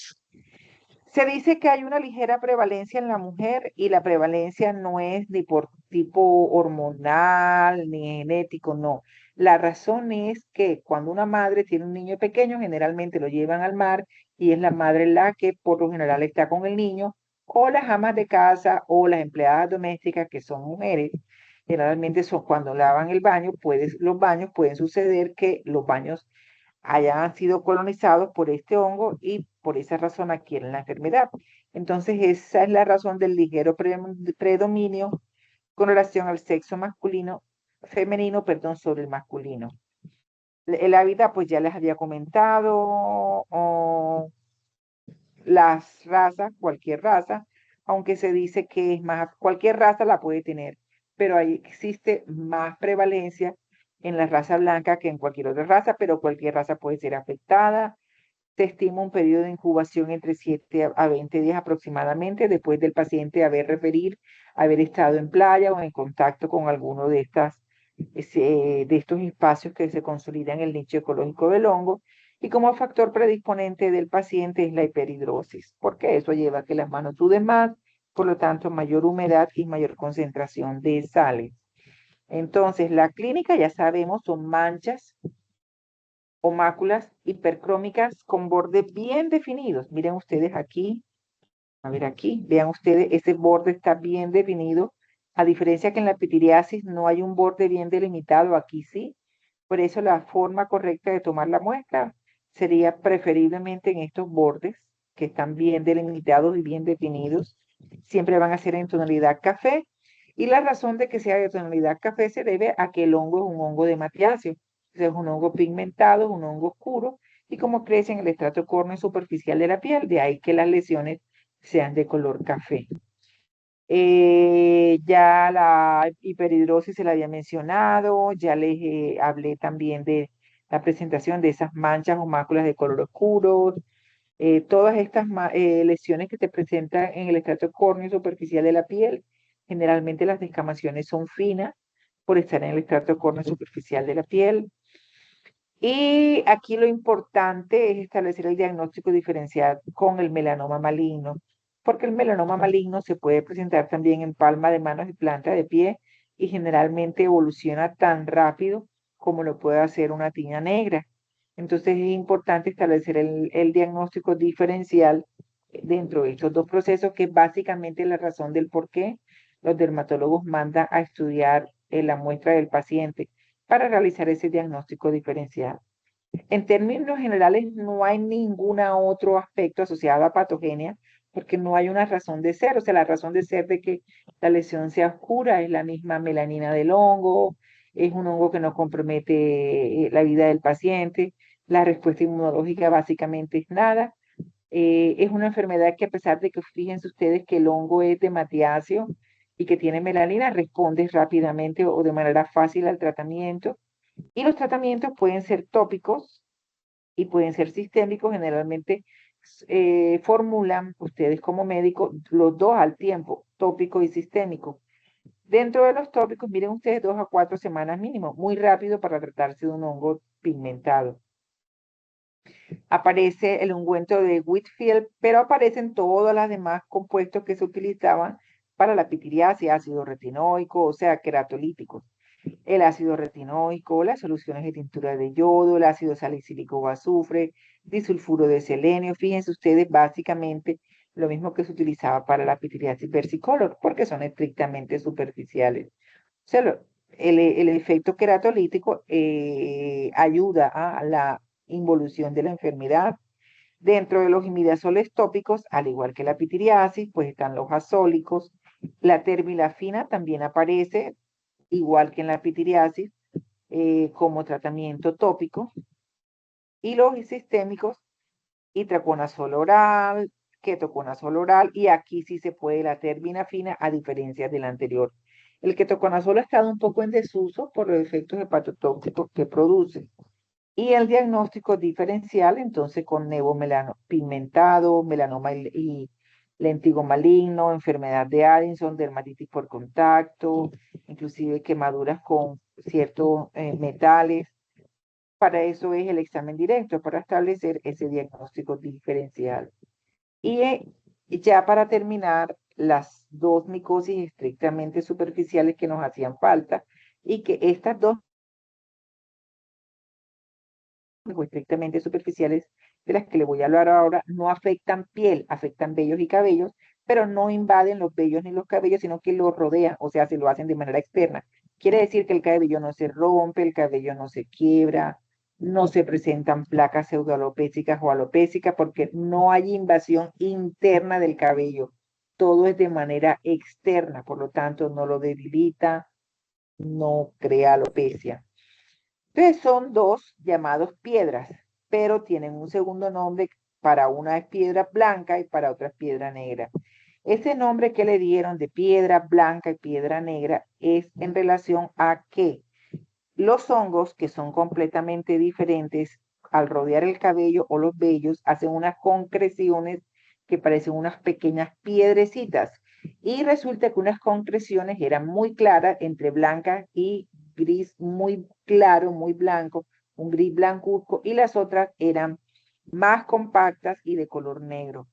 Se dice que hay una ligera prevalencia en la mujer y la prevalencia no es ni por tipo hormonal ni genético, no. La razón es que cuando una madre tiene un niño pequeño, generalmente lo llevan al mar y es la madre la que por lo general está con el niño, o las amas de casa o las empleadas domésticas que son mujeres. Generalmente son cuando lavan el baño, los baños pueden suceder que los baños hayan sido colonizados por este hongo y por esa razón adquieren la enfermedad. Entonces, esa es la razón del ligero predominio con relación al sexo femenino, perdón, sobre el masculino. El hábitat, pues ya les había comentado, las razas, cualquier raza, aunque se dice que es más, cualquier raza la puede tener, pero ahí existe más prevalencia en la raza blanca que en cualquier otra raza, pero cualquier raza puede ser afectada. Se estima un periodo de incubación entre 7 a 20 días aproximadamente después del paciente haber estado en playa o en contacto con alguno de estos espacios que se consolidan en el nicho ecológico del hongo. Y como factor predisponente del paciente es la hiperhidrosis, porque eso lleva a que las manos suden más, por lo tanto mayor humedad y mayor concentración de sales. Entonces, la clínica, ya sabemos, son manchas o máculas hipercrómicas con bordes bien definidos. Miren ustedes aquí, a ver aquí, vean ustedes, ese borde está bien definido, a diferencia que en la pitiriasis no hay un borde bien delimitado, aquí sí. Por eso la forma correcta de tomar la muestra sería preferiblemente en estos bordes, que están bien delimitados y bien definidos. Siempre van a ser en tonalidad café. Y la razón de que sea de tonalidad café se debe a que el hongo es un hongo de matiacio. Es un hongo pigmentado, es un hongo oscuro, y como crece en el estrato córneo superficial de la piel, de ahí que las lesiones sean de color café. Ya la hiperhidrosis se la había mencionado, ya les hablé también de la presentación de esas manchas o máculas de color oscuro, todas estas lesiones que se presentan en el estrato córneo superficial de la piel. Generalmente las descamaciones son finas por estar en el estrato córneo superficial de la piel. Y aquí lo importante es establecer el diagnóstico diferencial con el melanoma maligno, porque el melanoma maligno se puede presentar también en palma de manos y planta de pie y generalmente evoluciona tan rápido como lo puede hacer una tiña negra. Entonces es importante establecer el diagnóstico diferencial dentro de estos dos procesos, que es básicamente la razón del por qué los dermatólogos mandan a estudiar la muestra del paciente para realizar ese diagnóstico diferencial. En términos generales, no hay ningún otro aspecto asociado a patogenia, porque no hay una razón de ser. O sea, la razón de ser de que la lesión sea oscura es la misma melanina del hongo, es un hongo que no compromete la vida del paciente. La respuesta inmunológica básicamente es nada. Es una enfermedad que, a pesar de que fíjense ustedes que el hongo es de matiacio y que tiene melanina, responde rápidamente o de manera fácil al tratamiento. Y los tratamientos pueden ser tópicos y pueden ser sistémicos. Generalmente formulan ustedes como médicos los dos al tiempo, tópico y sistémico. Dentro de los tópicos, miren ustedes, 2 a 4 semanas mínimo, muy rápido para tratarse de un hongo pigmentado. Aparece el ungüento de Whitfield, pero aparecen todos los demás compuestos que se utilizaban para la pitiriasis, ácido retinoico, o sea, queratolíticos. El ácido retinoico, las soluciones de tintura de yodo, el ácido salicílico o azufre, disulfuro de selenio. Fíjense ustedes, básicamente lo mismo que se utilizaba para la pitiriasis versicolor, porque son estrictamente superficiales. O sea, el efecto queratolítico ayuda a la involución de la enfermedad. Dentro de los imidazoles tópicos, al igual que la pitiriasis, pues están los azólicos. La terbilafina también aparece, igual que en la pitiriasis, como tratamiento tópico. Y los sistémicos, itraconazol oral, ketoconazol oral, y aquí sí se puede la terbinafina a diferencia del anterior. El ketoconazol ha estado un poco en desuso por los efectos hepatotóxicos que produce. Y el diagnóstico diferencial, entonces, con nevomelano pigmentado, melanoma y lentigo maligno, enfermedad de Addison, dermatitis por contacto, inclusive quemaduras con ciertos metales. Para eso es el examen directo, para establecer ese diagnóstico diferencial. Y ya para terminar, las dos micosis estrictamente superficiales que nos hacían falta, y que estas dos o estrictamente superficiales de las que le voy a hablar ahora no afectan piel, afectan vellos y cabellos, pero no invaden los vellos ni los cabellos, sino que los rodean, o sea, se lo hacen de manera externa. Quiere decir que el cabello no se rompe, el cabello no se quiebra, no se presentan placas pseudoalopécicas o alopécicas porque no hay invasión interna del cabello. Todo es de manera externa, por lo tanto no lo debilita, no crea alopecia. Entonces son dos llamados piedras, pero tienen un segundo nombre. Para una es piedra blanca y para otra es piedra negra. Ese nombre que le dieron de piedra blanca y piedra negra es en relación a que los hongos, que son completamente diferentes, al rodear el cabello o los vellos, hacen unas concreciones que parecen unas pequeñas piedrecitas. Y resulta que unas concreciones eran muy claras, entre blanca y gris muy claro, muy blanco, un gris blancuzco, y las otras eran más compactas y de color negro.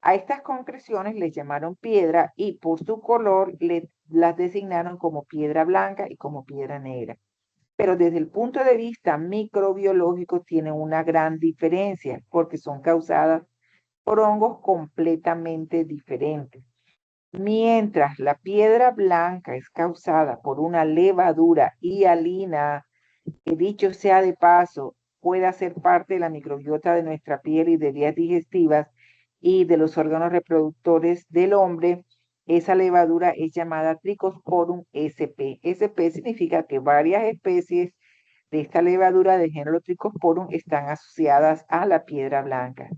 A estas concreciones les llamaron piedra y por su color las designaron como piedra blanca y como piedra negra. Pero desde el punto de vista microbiológico tienen una gran diferencia porque son causadas por hongos completamente diferentes. Mientras la piedra blanca es causada por una levadura hialina, que dicho sea de paso, puede ser parte de la microbiota de nuestra piel y de vías digestivas y de los órganos reproductores del hombre, esa levadura es llamada Trichosporum sp. Sp significa que varias especies de esta levadura del género Trichosporum están asociadas a la piedra blanca.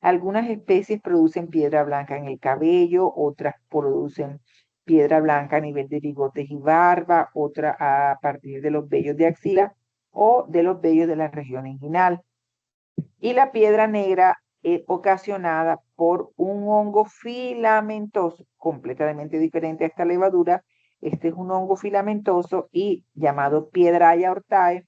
Algunas especies producen piedra blanca en el cabello, otras producen piedra blanca a nivel de bigotes y barba, otra a partir de los vellos de axila o de los vellos de la región inguinal. Y la piedra negra es ocasionada por un hongo filamentoso, completamente diferente a esta levadura. Este es un hongo filamentoso y llamado Piedraya hortae.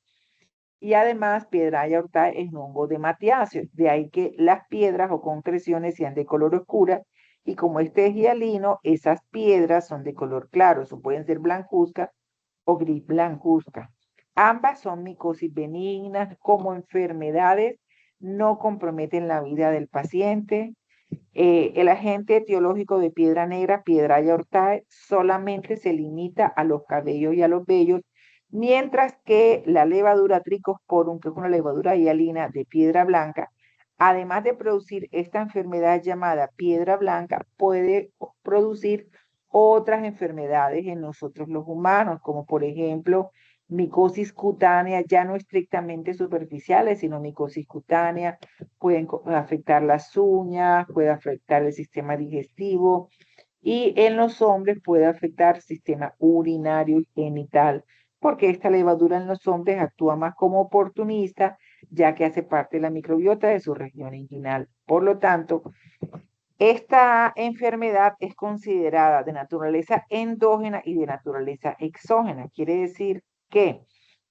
Y además, Piedraya hortae es un hongo de matiáceo. De ahí que las piedras o concreciones sean de color oscura. Y como este es hialino, esas piedras son de color claro. Eso pueden ser blancuzcas o gris blancuzca. Ambas son micosis benignas, como enfermedades no comprometen la vida del paciente. El agente etiológico de piedra negra, Piedraya hortae, solamente se limita a los cabellos y a los vellos, mientras que la levadura Trichosporum, que es una levadura hialina de piedra blanca, además de producir esta enfermedad llamada piedra blanca, puede producir otras enfermedades en nosotros los humanos, como por ejemplo micosis cutánea, ya no estrictamente superficiales, sino micosis cutánea, pueden afectar las uñas, puede afectar el sistema digestivo y en los hombres puede afectar el sistema urinario y genital, porque esta levadura en los hombres actúa más como oportunista, ya que hace parte de la microbiota de su región inguinal. Por lo tanto, esta enfermedad es considerada de naturaleza endógena y de naturaleza exógena. Quiere decir que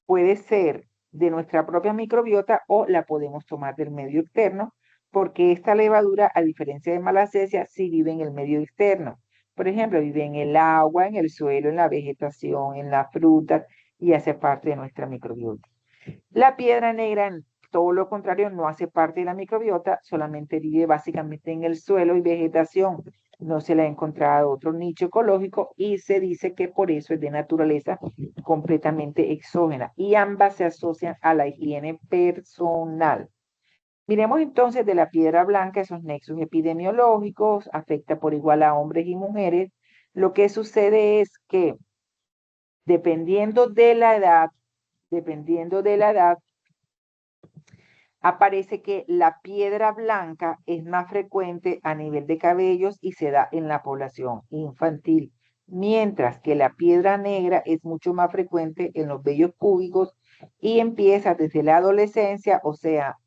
puede ser de nuestra propia microbiota o la podemos tomar del medio externo, porque esta levadura, a diferencia de malacesia, sí vive en el medio externo. Por ejemplo, vive en el agua, en el suelo, en la vegetación, en las frutas y hace parte de nuestra microbiota. La piedra negra, en todo lo contrario, no hace parte de la microbiota, solamente vive básicamente en el suelo y vegetación. No se le ha encontrado otro nicho ecológico y se dice que por eso es de naturaleza completamente exógena. Y ambas se asocian a la higiene personal. Miremos entonces de la piedra blanca esos nexos epidemiológicos, afecta por igual a hombres y mujeres. Lo que sucede es que dependiendo de la edad, aparece que la piedra blanca es más frecuente a nivel de cabellos y se da en la población infantil, mientras que la piedra negra es mucho más frecuente en los vellos púbicos y empieza desde la adolescencia, o sea,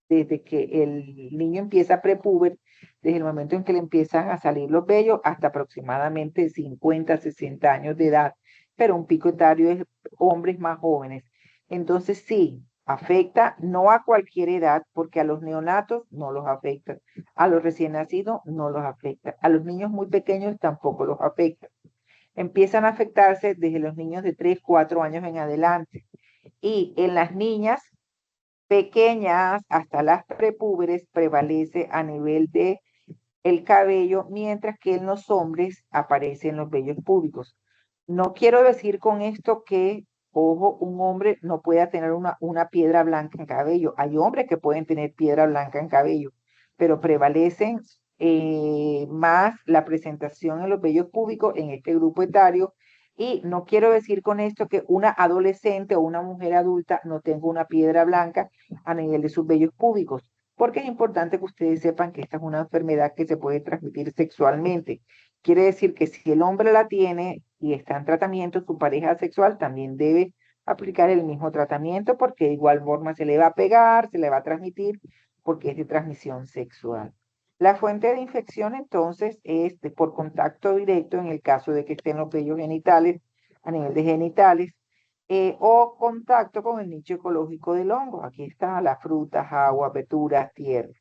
desde que el niño empieza prepúber, desde el momento en que le empiezan a salir los vellos hasta aproximadamente 50, 60 años de edad, pero un pico etario es hombres más jóvenes. Entonces sí, afecta no a cualquier edad, porque a los neonatos no los afecta, a los recién nacidos no los afecta, a los niños muy pequeños tampoco los afecta. Empiezan a afectarse desde los niños de 3, 4 años en adelante. Y en las niñas pequeñas hasta las prepúberes prevalece a nivel de el cabello, mientras que en los hombres aparecen los vellos púbicos. No quiero decir con esto que, ojo, un hombre no pueda tener una piedra blanca en cabello. Hay hombres que pueden tener piedra blanca en cabello, pero prevalecen más la presentación en los vellos púbicos en este grupo etario. Y no quiero decir con esto que una adolescente o una mujer adulta no tenga una piedra blanca a nivel de sus vellos púbicos, porque es importante que ustedes sepan que esta es una enfermedad que se puede transmitir sexualmente. Quiere decir que si el hombre la tiene y está en tratamiento, su pareja sexual también debe aplicar el mismo tratamiento porque de igual forma se le va a pegar, se le va a transmitir porque es de transmisión sexual. La fuente de infección entonces es por contacto directo en el caso de que estén los vellos genitales a nivel de genitales, o contacto con el nicho ecológico del hongo. Aquí está las frutas, agua, verduras, tierra.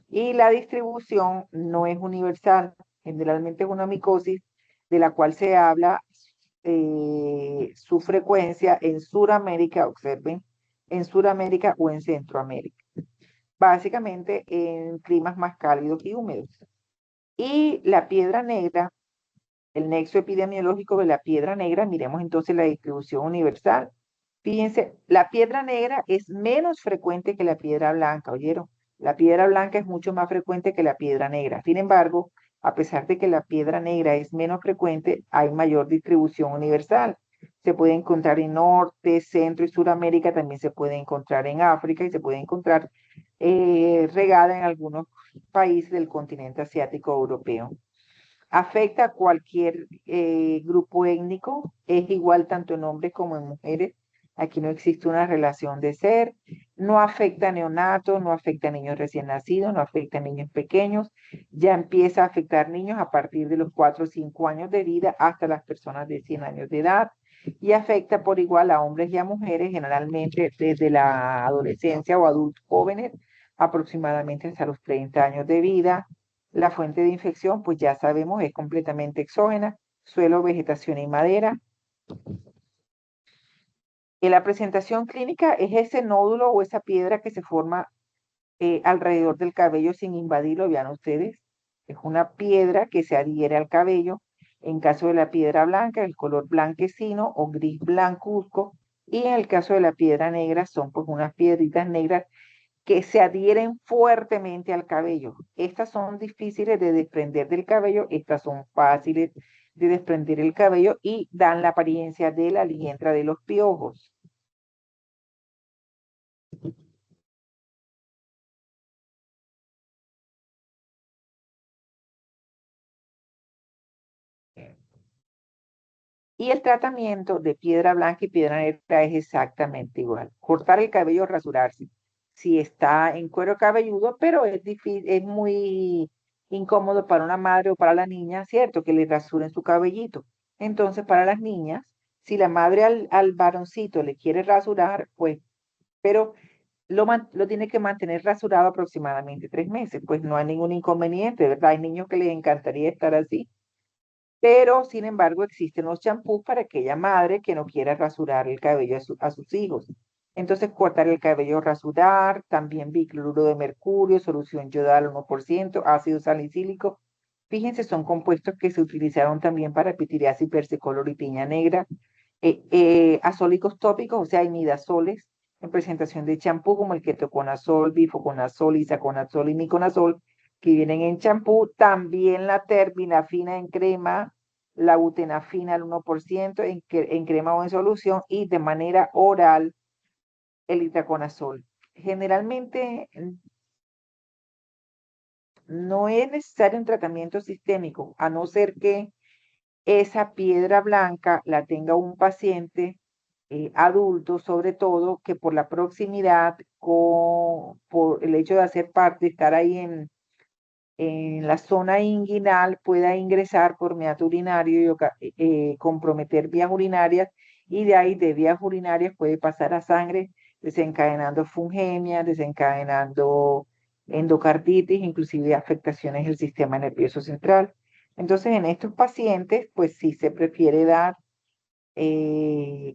Y la distribución no es universal, generalmente es una micosis de la cual se habla su frecuencia en Sudamérica, observen, en Sudamérica o en Centroamérica, básicamente en climas más cálidos y húmedos. Y la piedra negra, el nexo epidemiológico de la piedra negra, miremos entonces la distribución universal. Fíjense, la piedra negra es menos frecuente que la piedra blanca, ¿oyeron? La piedra blanca es mucho más frecuente que la piedra negra. Sin embargo, a pesar de que la piedra negra es menos frecuente, hay mayor distribución universal. Se puede encontrar en Norte, Centro y Suramérica, también se puede encontrar en África y se puede encontrar regada en algunos países del continente asiático o europeo. Afecta a cualquier grupo étnico, es igual tanto en hombres como en mujeres. Aquí no existe una relación de ser. No afecta a neonatos, no afecta a niños recién nacidos, no afecta a niños pequeños. Ya empieza a afectar niños a partir de los 4 o 5 años de vida hasta las personas de 100 años de edad. Y afecta por igual a hombres y a mujeres, generalmente desde la adolescencia o adultos jóvenes, aproximadamente hasta los 30 años de vida. La fuente de infección, pues ya sabemos, es completamente exógena, suelo, vegetación y madera. En la presentación clínica es ese nódulo o esa piedra que se forma alrededor del cabello sin invadirlo, vean ustedes. Es una piedra que se adhiere al cabello. En caso de la piedra blanca, el color blanquecino o gris blancuzco. Y en el caso de la piedra negra, son pues unas piedritas negras que se adhieren fuertemente al cabello. Estas son difíciles de desprender del cabello, estas son fáciles de desprender el cabello y dan la apariencia de la liendra de los piojos. Y el tratamiento de piedra blanca y piedra negra es exactamente igual. Cortar el cabello, rasurarse. Si está en cuero cabelludo, pero es difícil, es muy incómodo para una madre o para la niña, ¿cierto? Que le rasuren su cabellito. Entonces, para las niñas, si la madre al varoncito le quiere rasurar, pues, pero lo tiene que mantener rasurado aproximadamente 3 meses, pues no hay ningún inconveniente, ¿verdad? Hay niños que les encantaría estar así, pero, sin embargo, existen los champús para aquella madre que no quiera rasurar el cabello a sus hijos. Entonces, cortar el cabello, rasurar, también bicloruro de mercurio, solución yodal 1%, ácido salicílico. Fíjense, son compuestos que se utilizaron también para pitiriasis versicolor y piña negra. Azólicos tópicos, o sea, imidazoles, en presentación de champú como el ketoconazol, bifoconazol, isaconazol y miconazol, que vienen en champú, también la terbinafina en crema, la butenafina al 1% en crema o en solución y de manera oral el itaconazol. generalmente no es necesario un tratamiento sistémico, a no ser que esa piedra blanca la tenga un paciente adulto, sobre todo, que por la proximidad, por el hecho de hacer parte, estar ahí en la zona inguinal, pueda ingresar por meato urinario y comprometer vías urinarias, y de ahí de vías urinarias puede pasar a sangre, desencadenando fungemias, desencadenando endocarditis, inclusive afectaciones del sistema nervioso central. Entonces, en estos pacientes, pues sí se prefiere dar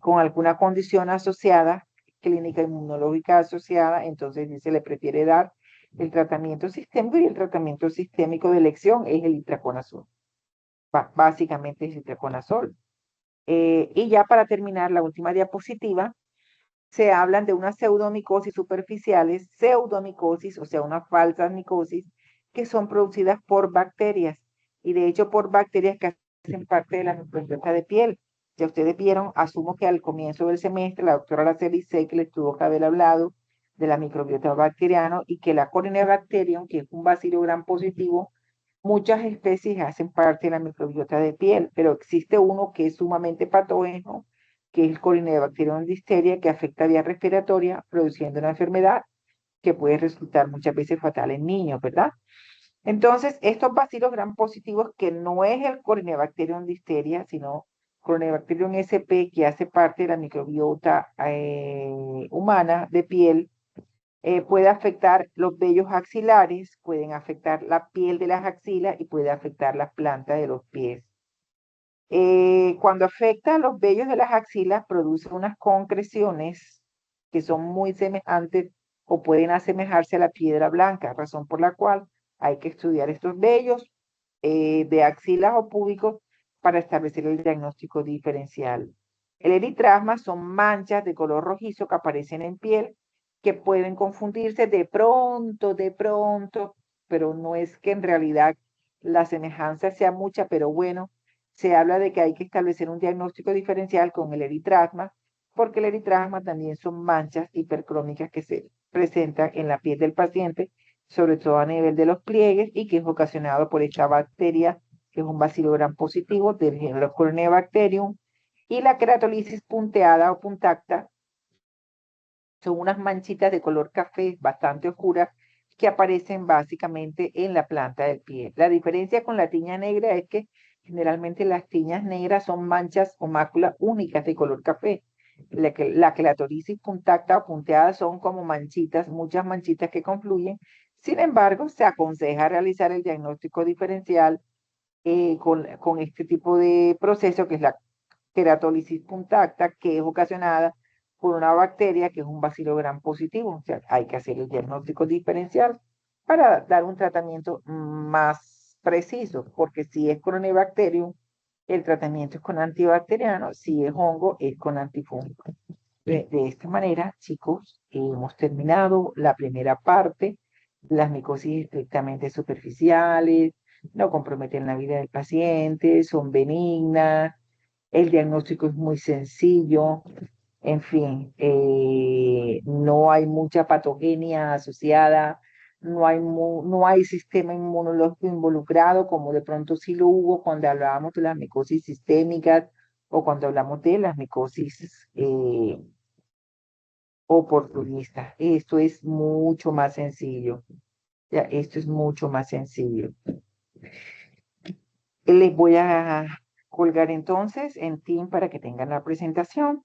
con alguna condición asociada, clínica inmunológica asociada, entonces sí se le prefiere dar el tratamiento sistémico, y el tratamiento sistémico de elección es el itraconazol. Básicamente es itraconazol. Y ya para terminar, la última diapositiva, se hablan de unas pseudomicosis superficiales, pseudomicosis, o sea, unas falsas micosis, que son producidas por bacterias, y de hecho por bacterias que hacen parte de la microbiota de piel. Ya ustedes vieron, asumo que al comienzo del semestre la doctora Araceli Sei que les tuvo que haber hablado de la microbiota bacteriana, y que la Corynebacterium, que es un bacilo gram positivo, muchas especies hacen parte de la microbiota de piel, pero existe uno que es sumamente patógeno, que es el Corynebacterium listeria, que afecta vía respiratoria, produciendo una enfermedad que puede resultar muchas veces fatal en niños, ¿verdad? Entonces, estos bacilos gram positivos, que no es el Corynebacterium listeria, sino Corynebacterium sp, que hace parte de la microbiota humana de piel, puede afectar los vellos axilares, pueden afectar la piel de las axilas y puede afectar las plantas de los pies. Cuando afecta a los vellos de las axilas, produce unas concreciones que son muy semejantes o pueden asemejarse a la piedra blanca, razón por la cual hay que estudiar estos vellos de axilas o púbicos para establecer el diagnóstico diferencial. El eritrasma son manchas de color rojizo que aparecen en piel, que pueden confundirse de pronto, pero no es que en realidad la semejanza sea mucha, pero bueno, se habla de que hay que establecer un diagnóstico diferencial con el eritrasma, porque el eritrasma también son manchas hipercrónicas que se presentan en la piel del paciente, sobre todo a nivel de los pliegues, y que es ocasionado por esta bacteria, que es un bacilo gram positivo del género Corynebacterium. Y la queratolisis punteada o puntacta son unas manchitas de color café bastante oscuras que aparecen básicamente en la planta del pie. La diferencia con la tiña negra es que generalmente las tiñas negras son manchas o máculas únicas de color café. La queratorisis puntacta o punteada son como manchitas, muchas manchitas que confluyen. Sin embargo, se aconseja realizar el diagnóstico diferencial con este tipo de proceso, que es la queratólisis puntacta, que es ocasionada por una bacteria que es un bacilo gram positivo. O sea, hay que hacer el diagnóstico diferencial para dar un tratamiento más preciso, porque si es Corynebacterium, el tratamiento es con antibacteriano; si es hongo, es con antifúngico. De esta manera, chicos, hemos terminado la primera parte. Las micosis estrictamente superficiales no comprometen la vida del paciente, son benignas, el diagnóstico es muy sencillo, en fin, no hay mucha patogenia asociada, no hay sistema inmunológico involucrado, como de pronto sí lo hubo cuando hablábamos de las micosis sistémicas, o cuando hablamos de las micosis oportunistas. Esto es mucho más sencillo. Ya, esto es mucho más sencillo. Les voy a colgar entonces en Team para que tengan la presentación.